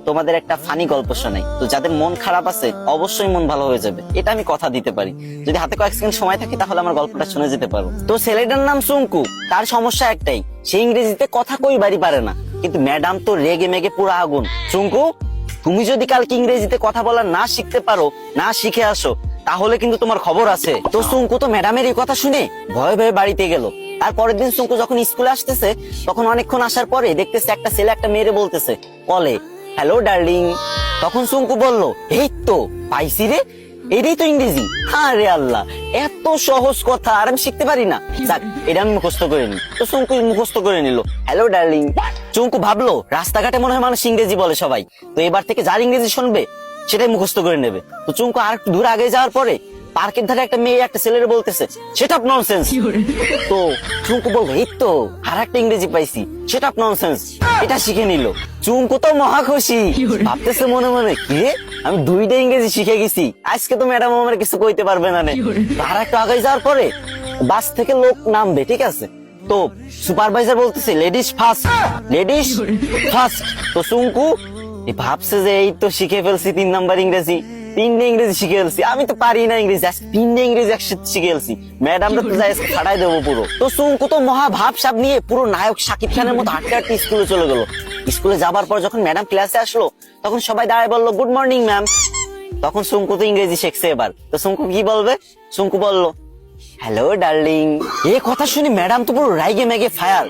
তোমাদের একটা ফানি গল্প শোনাই। তো যাদের মন খারাপ আছে অবশ্যই মন ভালো হয়ে যাবে, এটা আমি কথা দিতে পারি। যদি হাতে কয়েক সেকেন্ড সময় থাকে তাহলে আমার গল্পটা শুনে যেতে পারো। তো ছেলেটার নাম সুঙ্কু। তার সমস্যা একটাই, সে ইংরেজিতে কথা কইবারই পারে না। কিন্তু ম্যাডাম তো রেগে মেগে পুরো আগুন। সুঙ্কু, তুমি যদি কালকে ইংরেজিতে কথা বলা না শিখতে পারো, না শিখে আসো, তাহলে কিন্তু তোমার খবর আছে। তো সুঙ্কু তো ম্যাডামের এই কথা শুনে ভয়ে ভয়ে বাড়িতে গেল। আর পরের দিন সুঙ্কু যখন স্কুলে আসতেছে, তখন অনেকক্ষণ আসার পরে দেখতেছে একটা ছেলে একটা মেয়েরে বলতেছে কলে, হ্যালো ডার্লিং। তখন সুঙ্কু বলল, এই তো পাইছি রে, এটাই তো ইংরেজি। হ্যাঁ রে আল্লাহ, এত সহজ কথা আর আমি শিখতে পারি না। যাক, এটা আমি মুখস্থ করে নি। তো সুঙ্কু মুখস্থ করে নিল, হ্যালো ডার্লিং। চুঙ্কু ভাবলো রাস্তাঘাটে মনে হয় মানুষ ইংরেজি বলে সবাই, তো এবার থেকে যার ইংরেজি শুনবে সেটাই মুখস্থ করে নেবে। তো চুঙ্কু আর একটু দূর আগে যাওয়ার পরে পার্কের ধারে একটা মেয়ে একটা ছেলের বলতেছে, সেটা ননসেন্স। তো চুঙ্কু বলবো, এই তো আর একটা ইংরেজি পাইছি, সেটা ননসেন্স। এটা শিখে নিল। চুঙ্কু তো মহা খুশি, ভাবতেছে মনে মনে, কি রে, আমি দুইটা ইংরেজি শিখে গেছি, আজকে তো ম্যাডাম আমার কিছু কইতে পারবে না। আর একটু আগে যাওয়ার পরে বাস থেকে লোক নামবে, ঠিক আছে, তো সুপারভাইজার বলতেছে লেডিস ফার্স্ট, লেডিস ফার্স্ট। তো চুঙ্কু ভাবছে যে এই তো শিখে ফেলছি 3 নাম্বার ইংরেজি, 3টে ইংরেজি শিখে ফেলছি, আমি তো পারি না ইংরেজি, 3টে ইংরেজি একসাথে শিখে ফেলছি, ম্যাডামরা তো যাই ফাটাই দেবো পুরো। তো চুঙ্কু তো মহা ভাবসাব নিয়ে পুরো নায়ক শাকিব খানের মতো হাঁটতে হাঁটতে স্কুলে চলে গেল। স্কুলে যাবার পর যখন ম্যাডাম ক্লাসে আসলো, তখন সবাই দাঁড়ায় বললো, গুড মর্নিং ম্যাম। তখন চুঙ্কু তো ইংরেজি শিখছে এবার। তো চুঙ্কু কি বলবে? চুঙ্কু বললো, হ্যালো ডার্লিং। এই কথা শুনে ম্যাডাম তো পুরো রাইগে মেগে ফায়ার।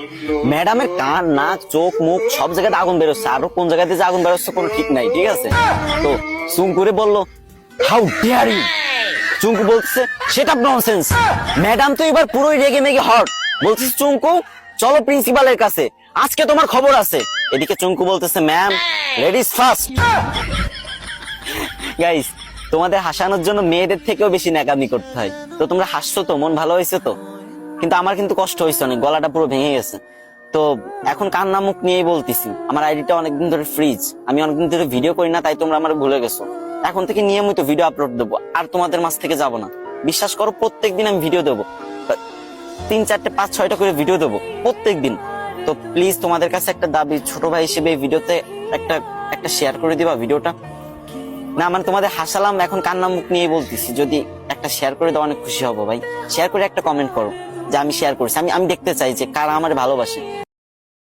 ম্যাডামের কান, নাক, চোখ, মুখ সব জায়গাতে আগুন বেরোচ্ছে, আরো কোন জায়গাতে যে আগুন বেরোচ্ছে কোনো ঠিক নাই, ঠিক আছে। তো চুঙ্কুরে বললো, হাউ ডেয়ার ইউ। চুঙ্কু বলছে, সেটা ননসেন্স। ম্যাডাম তো এবার পুরোই রেগে মেগে হট, বলছে, চুঙ্কু চলো প্রিন্সিপালের কাছে, আজকে তোমার খবর আছে। এদিকে চুঙ্কু বলতেছে, ম্যাম লেডিস ফার্স্ট। গাইস, তোমাদের হাসানোর জন্য মেয়েদের থেকেও বেশি ন্যাকামি করতে হয়। তো তোমরা হাসছো তো, মন ভালো হয়েছে তো, কিন্তু আমার কিন্তু কষ্ট হয়েছে অনেক, গলাটা পুরো ভেঙে গেছে। তো এখন কান্না মুখ নিয়েই বলতেছি, আমার আইডিটা অনেকদিন ধরে ফ্রিজ, আমি অনেকদিন ধরে ভিডিও করি না, তাই তোমরা আমার ভুলে গেছো। এখন থেকে নিয়মিত ভিডিও আপলোড দেবো, আর তোমাদের মাঝ থেকে যাবো না। বিশ্বাস করো, প্রত্যেকদিন আমি ভিডিও দেবো, 3, 4, 5, 6টা করে ভিডিও দেবো প্রত্যেকদিন। তো প্লিজ তোমাদের কাছে একটা দাবি, ছোট ভাই হিসেবে এই ভিডিওতে একটা শেয়ার করে দিবা ভিডিওটা। না মানে তোমাদের হাসালাম, এখন কান্না মুখ নিয়ে বলতেছি, যদি একটা শেয়ার করে দাও অনেক খুশি হবো ভাই। শেয়ার করে একটা কমেন্ট করো যে আমি শেয়ার করেছি, আমি দেখতে চাই যে কারা আমার ভালোবাসে।